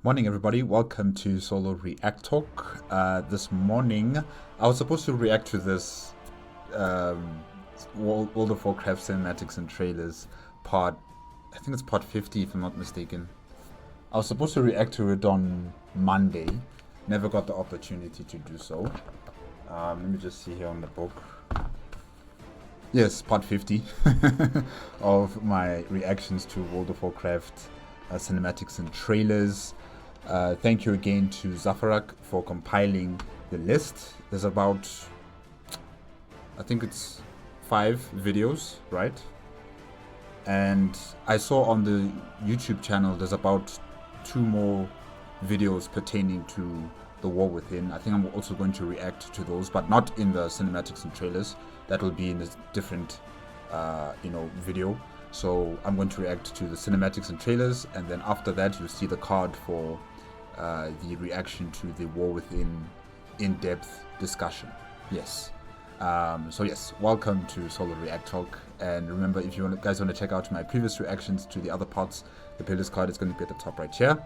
Morning, everybody. Welcome to Solo ReacTalk. This morning, I was supposed to react to this World of Warcraft cinematics and trailers part. I think it's part 50, if I'm not mistaken. I was supposed to react to it on Monday. Never got the opportunity to do so. Let me just see here on the book. Yes, part 50 of my reactions to World of Warcraft cinematics and trailers. Thank you again to Zafarak for compiling the list. There's about, I think it's 5 videos, right? And I saw on the YouTube channel there's about 2 more videos pertaining to the War Within. I think I'm also going to react to those, but not in the cinematics and trailers. That will be in a different video. So I'm going to react to the cinematics and trailers, and then after that you'll see the card for the reaction to the War Within in-depth discussion. Yes. So yes, welcome to Solo ReacTalk, and remember, if you guys want to check out my previous reactions to the other parts, the playlist card is going to be at the top right here.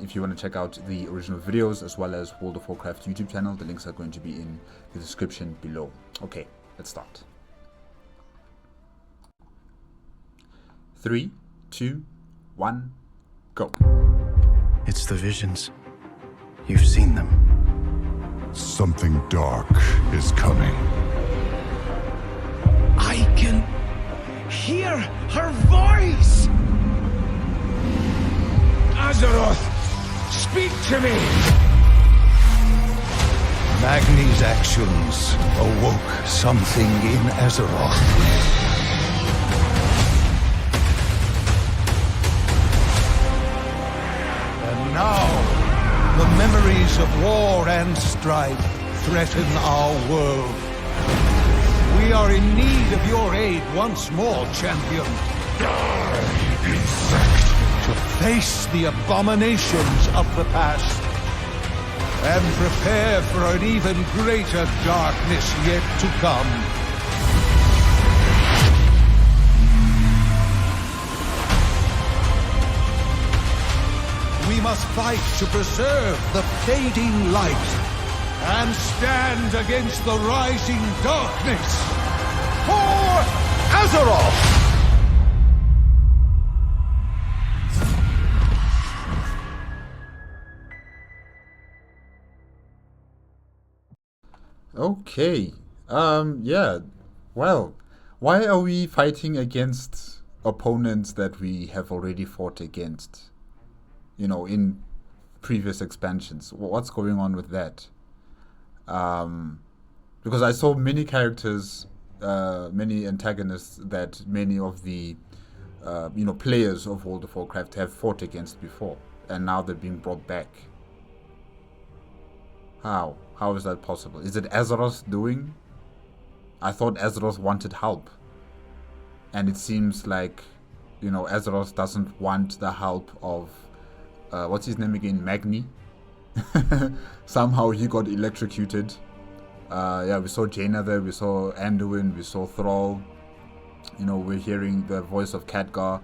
If you want to check out the original videos as well as World of Warcraft YouTube channel, the links are going to be in the description below. Okay, let's start. 3, 2, 1, go. It's the visions. You've seen them. Something dark is coming. I can hear her voice! Azeroth, speak to me! Magni's actions awoke something in Azeroth. And now, the memories of war and strife threaten our world. We are in need of your aid once more, champion. Die, insect! To face the abominations of the past and prepare for an even greater darkness yet to come. We must fight to preserve the fading light and stand against the rising darkness for Azeroth! Okay. Yeah. Well, why are we fighting against opponents that we have already fought against? You know, in previous expansions. What's going on with that? Because I saw many characters, many antagonists that many of the players of World of Warcraft have fought against before, and now they're being brought back. How? How is that possible? Is it Azeroth doing? I thought Azeroth wanted help. And it seems like, Azeroth doesn't want the help of, what's his name again? Magni? Somehow he got electrocuted. Yeah, we saw Jaina there, we saw Anduin, we saw Thrall. We're hearing the voice of Khadgar.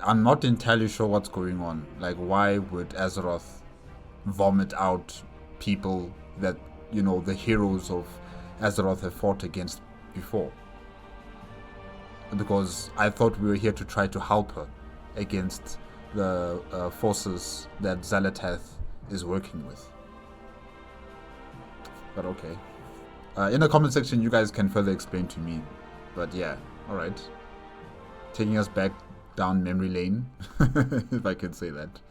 I'm not entirely sure what's going on. Like, why would Azeroth vomit out people that the heroes of Azeroth have fought against before? Because I thought we were here to try to help her against the forces that xal'atath is working with. But okay, in the comment section you guys can further explain to me. But yeah, all right, taking us back down memory lane, if I can say that.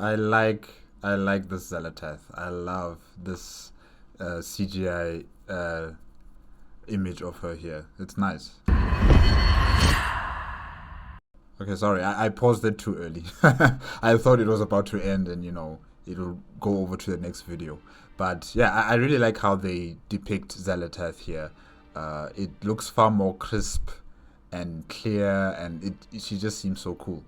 I like this xal'atath. I love this CGI image of her here. It's nice. Okay, sorry, I paused it too early. I thought it was about to end and, you know, it'll go over to the next video. But yeah, I really like how they depict xal'atath here. It looks far more crisp and clear, and she just seems so cool.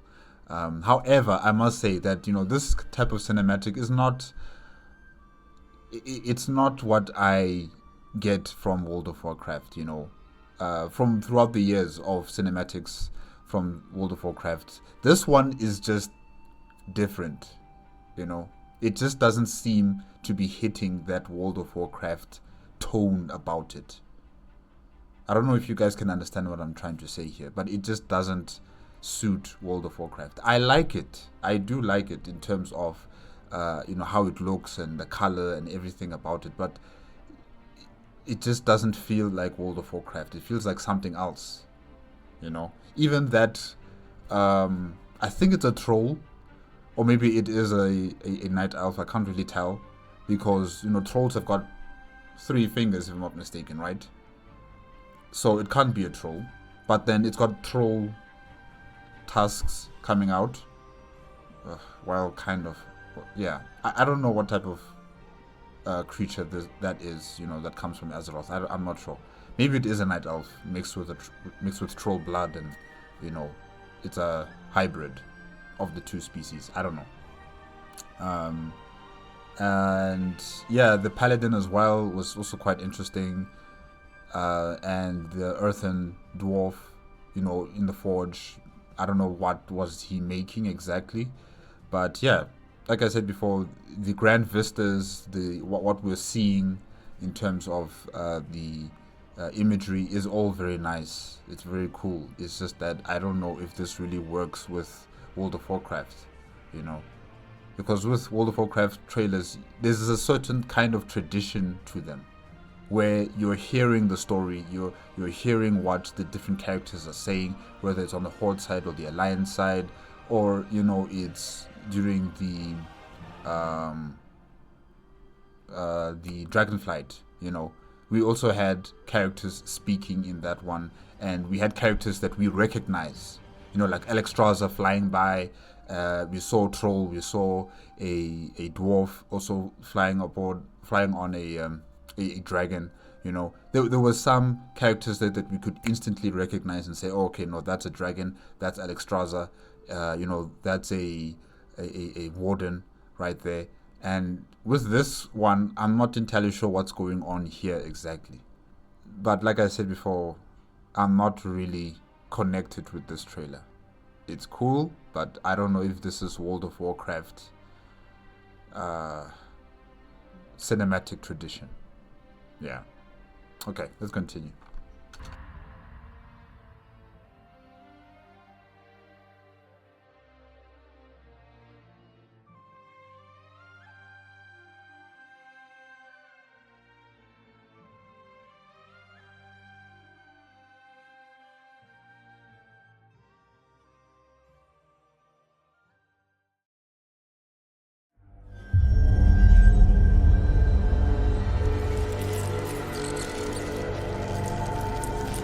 However, I must say that, you know, this type of cinematic is not... It's not what I get from World of Warcraft, you know. From throughout the years of cinematics from World of Warcraft, this one is just different, you know. It just doesn't seem to be hitting that World of Warcraft tone about it. I don't know if you guys can understand what I'm trying to say here, but it just doesn't suit World of Warcraft. I like it. I do like it in terms of you know, how it looks and the color and everything about it, but it just doesn't feel like World of Warcraft. It feels like something else, you know. Even that, I think it's a troll, or maybe it is a night elf. I can't really tell, because, you know, trolls have got 3 fingers, if I'm not mistaken, right? So it can't be a troll, but then it's got troll tusks coming out. Well, kind of, yeah. I don't know what type of creature that is, you know, that comes from Azeroth. I'm not sure. Maybe it is a night elf mixed with troll blood, and, you know, it's a hybrid of the 2 species. I don't know. And yeah, the paladin as well was also quite interesting. And the earthen dwarf, you know, in the forge. I don't know what was he making exactly, but yeah, like I said before, the grand vistas, what we're seeing in terms of the imagery is all very nice. It's very cool. It's just that I don't know if this really works with World of Warcraft, you know, because with World of Warcraft trailers, there's a certain kind of tradition to them, where you're hearing the story, you're hearing what the different characters are saying, whether it's on the Horde side or the Alliance side, or, you know, it's during the Dragonflight, you know. We also had characters speaking in that one, and we had characters that we recognize, you know, like Alexstrasza flying by. We saw Troll, we saw a dwarf also flying on a dragon, you know. There was some characters that we could instantly recognize and say, oh, okay, no, that's a dragon, that's Alexstrasza, you know, that's a warden right there. And with this one, I'm not entirely sure what's going on here exactly. But like I said before, I'm not really connected with this trailer. It's cool, but I don't know if this is World of Warcraft cinematic tradition. Yeah. Okay, let's continue.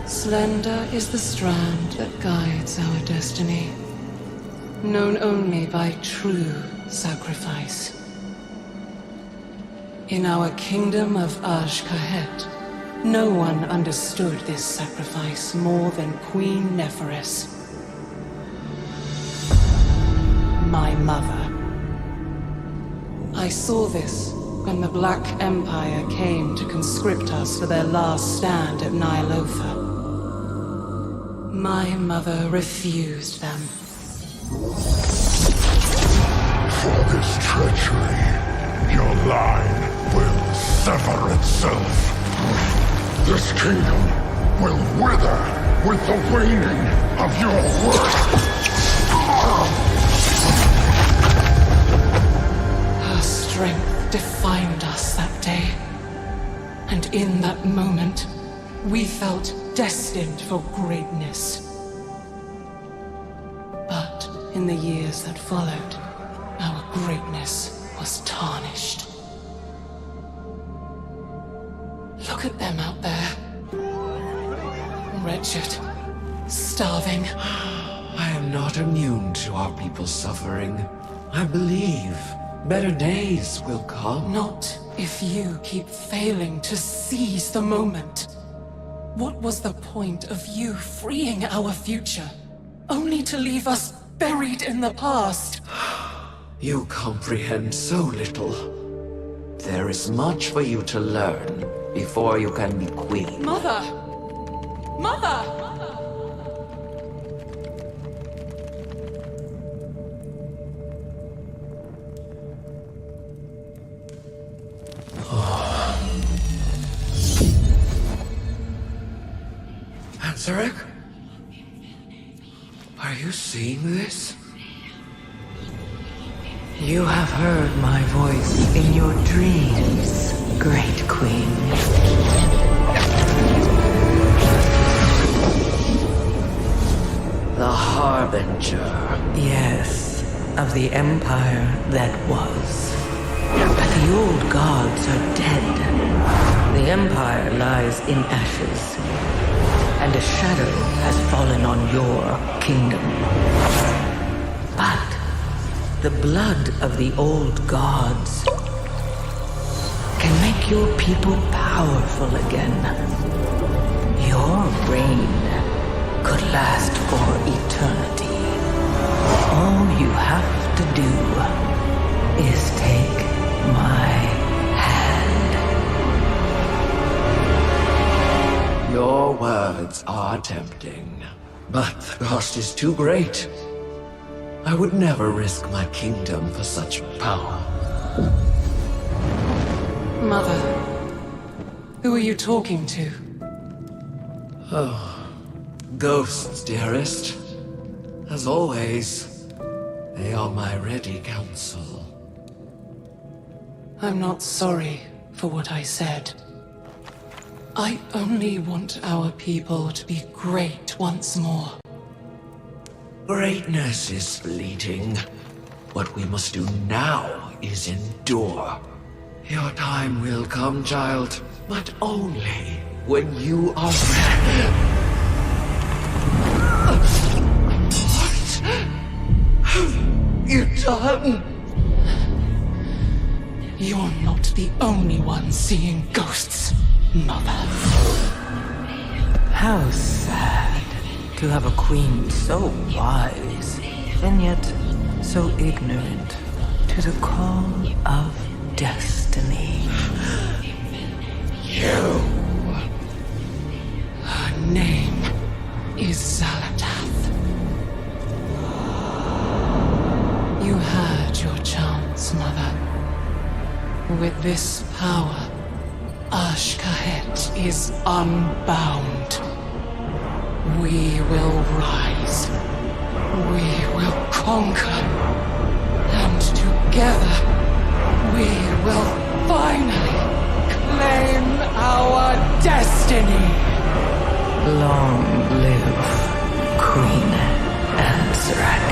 Slender is the strand that guides our destiny, known only by true sacrifice. In our kingdom of Azj-Kahet, no one understood this sacrifice more than Queen Neferis, my mother. I saw this when the Black Empire came to conscript us for their last stand at Ny'alotha. My mother refused them. For this treachery, your line will sever itself. This kingdom will wither with the waning of your worth. Her strength defined us that day. And in that moment, we felt destined for greatness. But in the years that followed, our greatness was tarnished. Look at them out there. Wretched, starving. I am not immune to our people's suffering. I believe better days will come. Not if you keep failing to seize the moment. What was the point of you freeing our future, only to leave us buried in the past? You comprehend so little. There is much for you to learn before you can be queen. Mother! Mother! Zarek? Are you seeing this? You have heard my voice in your dreams, Great Queen. The Harbinger. Yes, of the empire that was. But the old gods are dead. The empire lies in ashes. And a shadow has fallen on your kingdom. But the blood of the old gods can make your people powerful again. Your reign could last for eternity. All you have to do is take my hand. Your words are tempting, but the cost is too great. I would never risk my kingdom for such power. Mother, who are you talking to? Ghosts, dearest. As always, they are my ready counsel. I'm not sorry for what I said. I only want our people to be great once more. Greatness is fleeting. What we must do now is endure. Your time will come, child, but only when you are ready. What have you done? You're not the only one seeing ghosts, Mother. How sad to have a queen so wise, and yet so ignorant to the call of destiny. Her name is xal'atath. You had your chance, Mother. With this power, Ashkahet is unbound. We will rise. We will conquer. And together, we will finally claim our destiny. Long live Queen Azrak.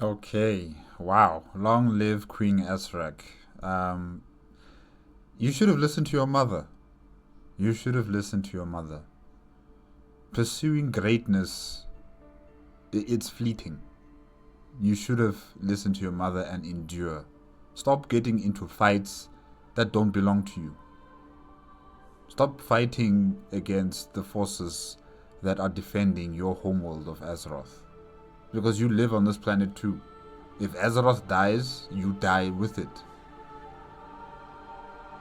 Okay, wow. Long live Queen Azrak. You should have listened to your mother. You should have listened to your mother. Pursuing greatness, it's fleeting. You should have listened to your mother and endure. Stop getting into fights that don't belong to you. Stop fighting against the forces that are defending your homeworld of Azeroth. Because you live on this planet too. If Azeroth dies, you die with it.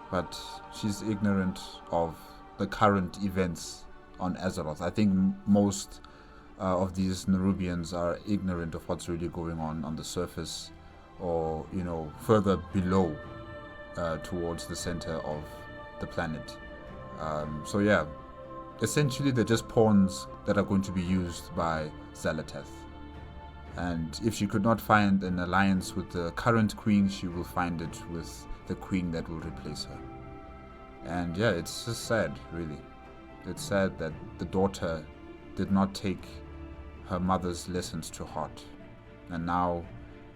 But she's ignorant of the current events on Azeroth. I think most of these Nerubians are ignorant of what's really going on the surface, or further below, towards the center of the planet. So yeah, essentially they're just pawns that are going to be used by xal'atath. And if she could not find an alliance with the current queen, she will find it with the queen that will replace her. And yeah, it's just sad, really. It's sad that the daughter did not take her mother's lessons to heart, and now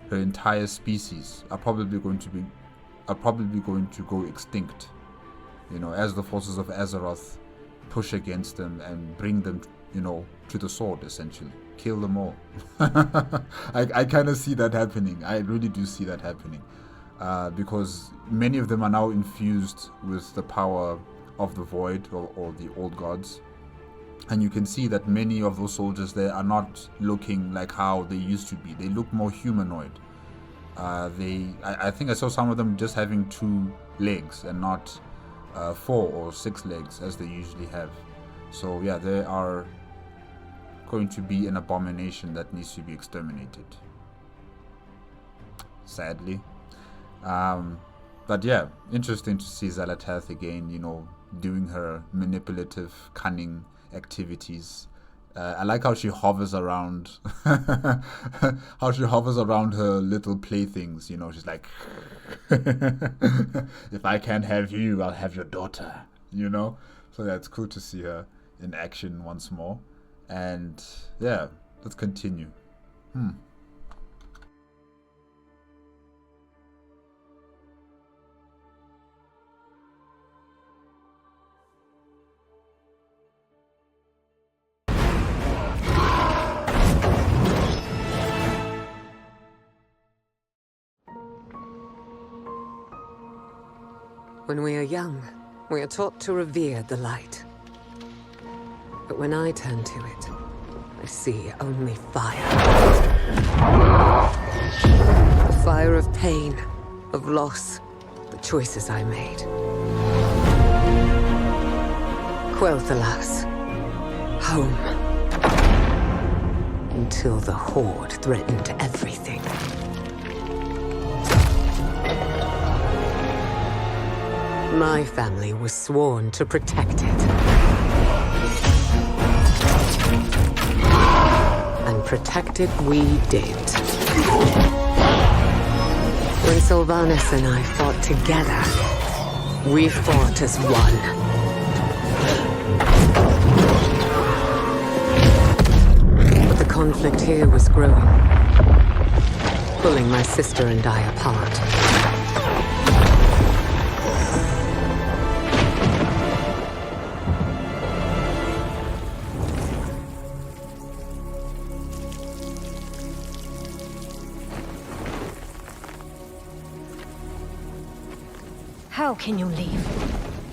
her entire species are probably going to go extinct, you know, as the forces of Azeroth push against them and bring them, you know, to the sword, essentially. Kill them all. I kind of see that happening. I really do see that happening. Because many of them are now infused with the power of the Void or the Old Gods. And you can see that many of those soldiers there are not looking like how they used to be. They look more humanoid. I think I saw some of them just having 2 legs and not 4 or 6 legs as they usually have. So yeah, they are going to be an abomination that needs to be exterminated, sadly. But yeah, interesting to see xal'atath again, you know, doing her manipulative, cunning activities. I like how she hovers around her little playthings, you know. She's like, if I can't have you, I'll have your daughter, you know. So yeah, it's cool to see her in action once more. And yeah, let's continue. When we are young, we are taught to revere the light. But when I turn to it, I see only fire. The fire of pain, of loss, the choices I made. Quel'Thalas, home. Until the Horde threatened everything. My family was sworn to protect it. And protect it we did. When Sylvanas and I fought together, we fought as one. But the conflict here was growing, pulling my sister and I apart. How can you leave?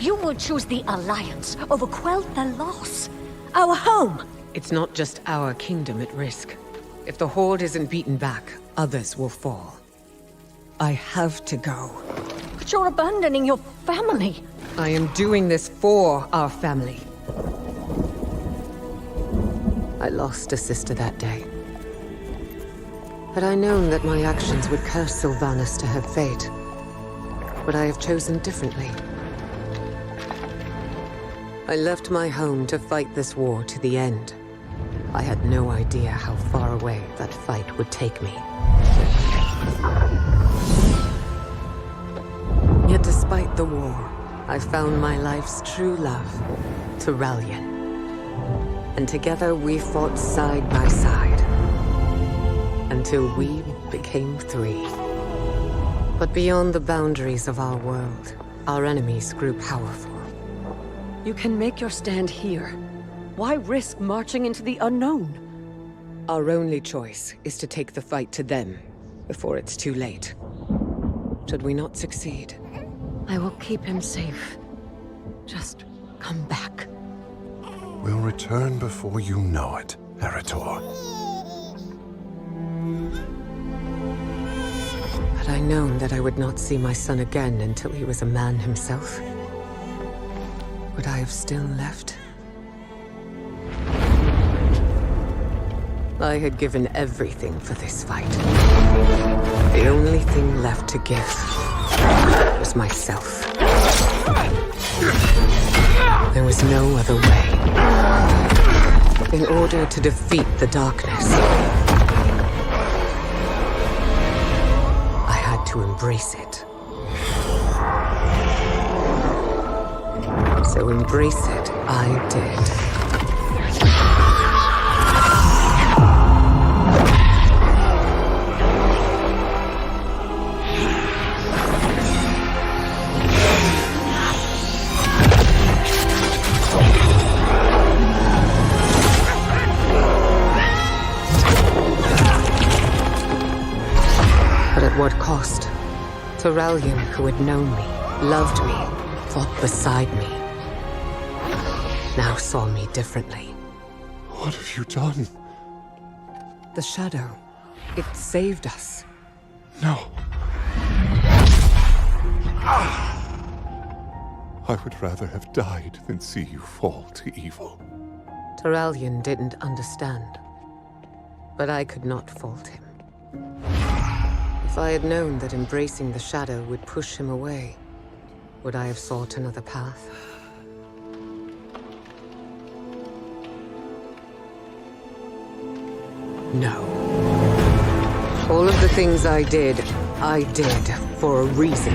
You would choose the Alliance over Quel'Thalas, our home! It's not just our kingdom at risk. If the Horde isn't beaten back, others will fall. I have to go. But you're abandoning your family! I am doing this for our family. I lost a sister that day. Had I known that my actions would curse Sylvanas to her fate, but I have chosen differently. I left my home to fight this war to the end. I had no idea how far away that fight would take me. Yet despite the war, I found my life's true love, Tyrellian. And together we fought side by side, until we became 3. But beyond the boundaries of our world, our enemies grew powerful. You can make your stand here. Why risk marching into the unknown? Our only choice is to take the fight to them before it's too late. Should we not succeed, I will keep him safe. Just come back. We'll return before you know it, Eritor. Had I known that I would not see my son again until he was a man himself, would I have still left? I had given everything for this fight. The only thing left to give was myself. I was no other way. In order to defeat the darkness, I had to embrace it. So embrace it I did. But at what cost? Terralion, who had known me, loved me, fought beside me, now saw me differently. What have you done? The shadow, it saved us. No. I would rather have died than see you fall to evil. Terralion didn't understand, but I could not fault him. If I had known that embracing the shadow would push him away, would I have sought another path? No. All of the things I did for a reason.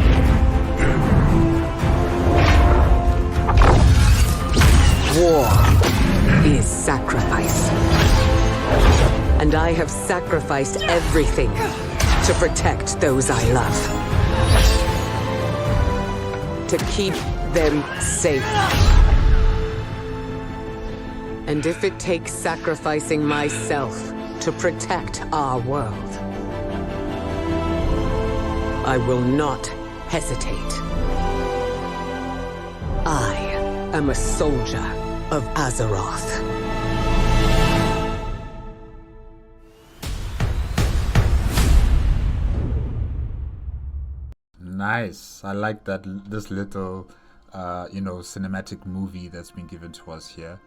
War is sacrifice. And I have sacrificed everything to protect those I love. To keep them safe. And if it takes sacrificing myself to protect our world, I will not hesitate. I am a soldier of Azeroth. Nice. I like that this little, cinematic movie that's been given to us here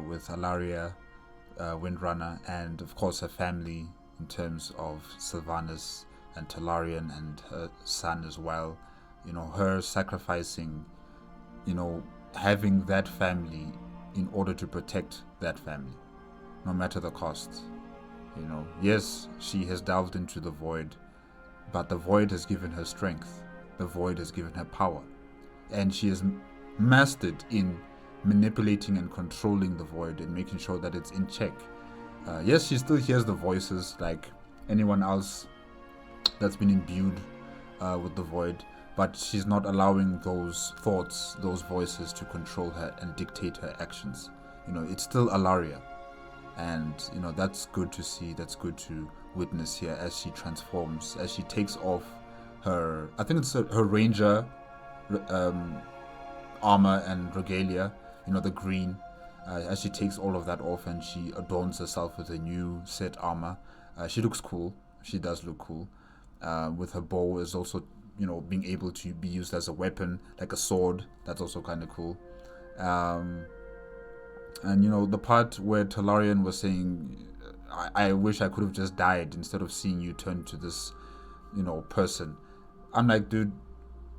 with Alleria, Windrunner, and of course her family in terms of Sylvanas and Talarian and her son as well. You know, her sacrificing, having that family in order to protect that family, no matter the cost. Yes, she has delved into the void, but the void has given her strength. The void has given her power. And she has mastered in manipulating and controlling the void and making sure that it's in check. Yes, she still hears the voices like anyone else that's been imbued with the void, but she's not allowing those thoughts, those voices to control her and dictate her actions. It's still Alleria. And, that's good to see, that's good to witness here as she transforms, as she takes off her, I think it's her ranger armor and regalia, the green, as she takes all of that off and she adorns herself with a new set armor. She looks cool, she does look cool, with her bow is also, being able to be used as a weapon, like a sword, that's also kind of cool. And the part where Talarian was saying, I wish I could have just died instead of seeing you turn to this, person. I'm like, dude,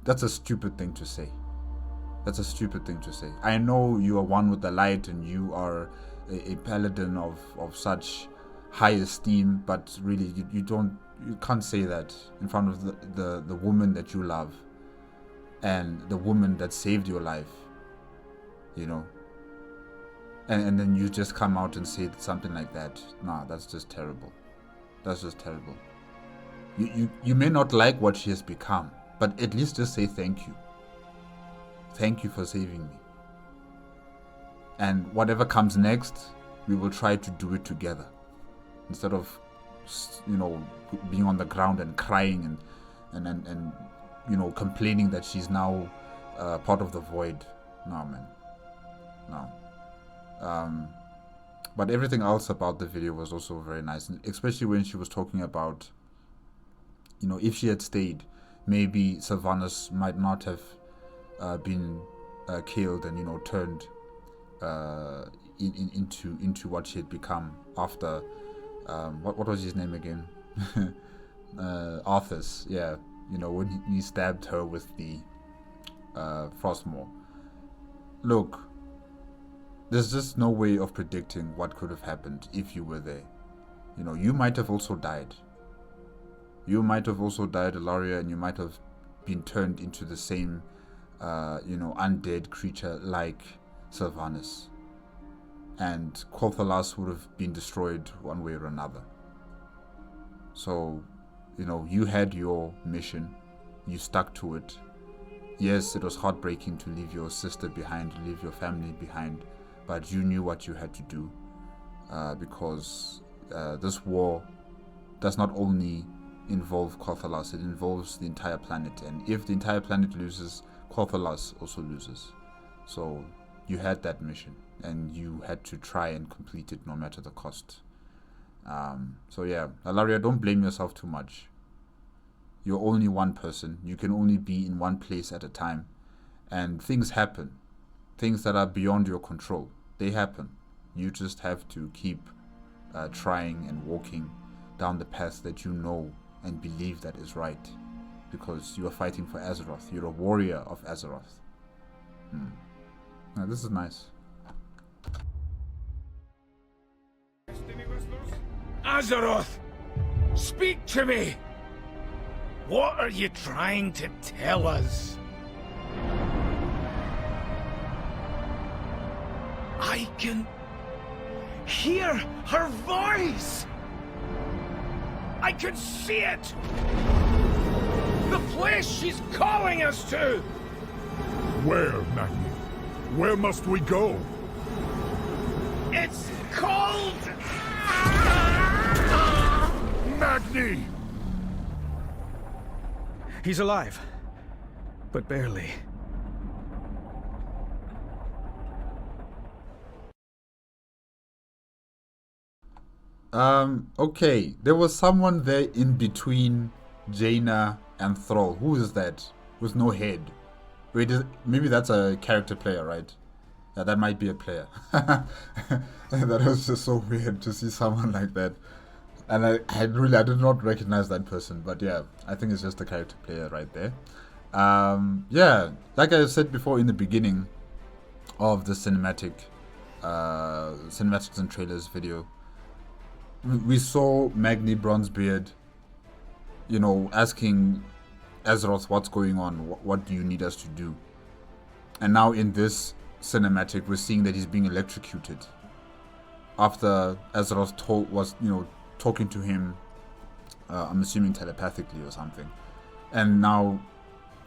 that's a stupid thing to say. That's a stupid thing to say. I know you are one with the light and you are a paladin of such high esteem, but really you can't say that in front of the woman that you love and the woman that saved your life, And then you just come out and say something like that. Nah, that's just terrible. That's just terrible. You may not like what she has become, but at least just say thank you. Thank you for saving me. And whatever comes next, we will try to do it together. Instead of, being on the ground and crying and complaining that she's now part of the void. No, man. No. But everything else about the video was also very nice, especially when she was talking about, if she had stayed, maybe Sylvanas might not have been killed and turned into what she had become after what was his name again? Arthas, yeah, when he stabbed her with the Frostmaw. Look, there's just no way of predicting what could have happened if you were there. You know, you might have also died. You might have also died, Alleria, and you might have been turned into the same, undead creature like Sylvanas. And Quathalas would have been destroyed one way or another. So, you had your mission. You stuck to it. Yes, it was heartbreaking to leave your sister behind, leave your family behind, but you knew what you had to do, because this war does not only involve Quathalas, it involves the entire planet, and if the entire planet loses, Quathalas also loses. So you had that mission, and you had to try and complete it no matter the cost. So yeah, Alleria, don't blame yourself too much. You're only one person. You can only be in one place at a time. And things happen. Things that are beyond your control. They happen. You just have to keep trying and walking down the path that you know and believe that is right. Because you are fighting for Azeroth. You're a warrior of Azeroth. Now, this is nice. Azeroth! Speak to me! What are you trying to tell us? I can hear her voice! I can see it! The place she's calling us to! Where, Magni? Where must we go? It's called... Magni! He's alive, but barely. Okay, there was someone there in between Jaina and Thrall. Who is that? With no head. Wait, maybe that's a character player, right? Yeah, that might be a player. That was just so weird to see someone like that. And I did not recognize that person, but yeah, I think it's just a character player right there. Yeah, like I said before in the beginning of the cinematics and trailers video, we saw Magni Bronzebeard, asking Azeroth what's going on, what do you need us to do? And now in this cinematic, we're seeing that he's being electrocuted after Azeroth was talking to him, I'm assuming telepathically or something, and now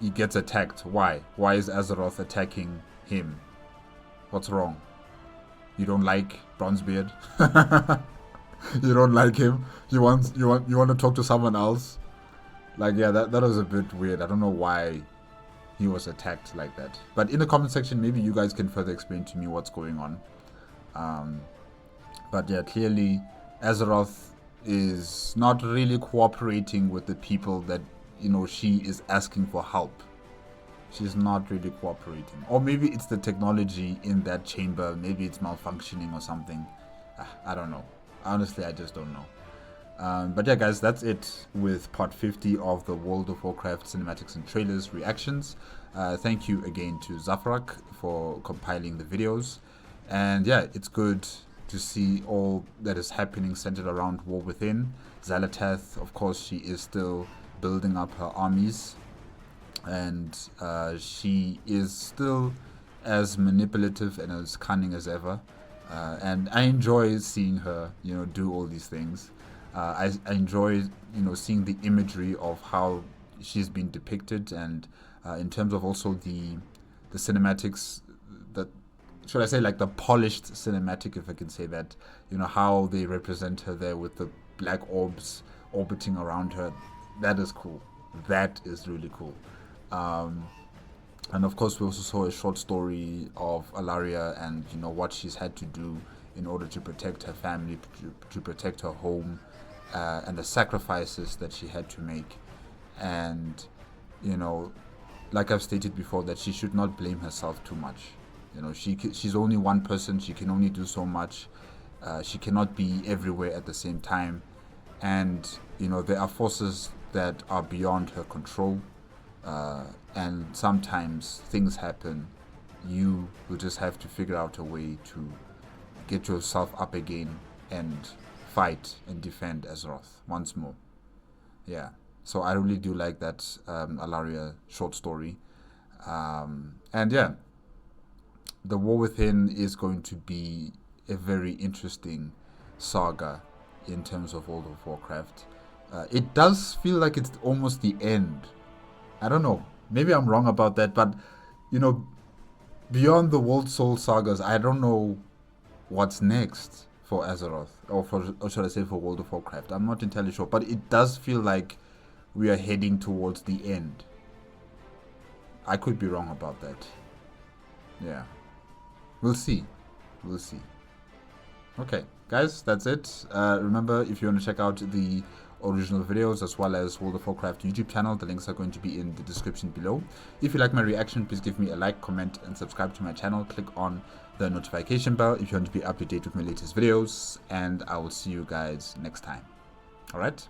he gets attacked. Why is Azeroth attacking him? What's wrong? You don't like Bronzebeard? You don't like him? You want to talk to someone else? Like, yeah, that was a bit weird. I don't know why he was attacked like that, but in the comment section maybe you guys can further explain to me what's going on. But yeah, clearly Azeroth is not really cooperating with the people that she is asking for help. She's not really cooperating, or maybe it's the technology in that chamber, maybe it's malfunctioning or something. I don't know, honestly. I just don't know. But yeah, guys, that's it with part 50 of the World of Warcraft cinematics and trailers reactions. Thank you again to Zafarak for compiling the videos, and yeah, it's good to see all that is happening centered around War Within. xal'atath, of course, she is still building up her armies, and she is still as manipulative and as cunning as ever, and I enjoy seeing her do all these things. I enjoy seeing the imagery of how she's been depicted, and in terms of also the cinematics, that should I say, like the polished cinematic, if I can say that, how they represent her there with the black orbs orbiting around her. That is cool. That is really cool. And of course we also saw a short story of Alleria and what she's had to do in order to protect her family, to protect her home, and the sacrifices that she had to make. And like I've stated before, that she should not blame herself too much. She's only one person. She can only do so much. She cannot be everywhere at the same time, and there are forces that are beyond her control, and sometimes things happen you will just have to figure out a way to get yourself up again and fight and defend Azeroth once more. Yeah, so I really do like that Alleria short story. And yeah, The War Within is going to be a very interesting saga in terms of World of Warcraft. It does feel like it's almost the end. I don't know, maybe I'm wrong about that, but you know, beyond the World Soul sagas, I don't know what's next for Azeroth, or should I say for World of Warcraft. I'm not entirely sure, but it does feel like we are heading towards the end. I could be wrong about that. Yeah, we'll see. We'll see. Okay, guys, that's it. Remember, if you want to check out the original videos as well as World of Warcraft YouTube channel, the links are going to be in the description below. If you like my reaction, please give me a like, comment, and subscribe to my channel. Click on the notification bell if you want to be up to date with my latest videos, and I will see you guys next time. All right.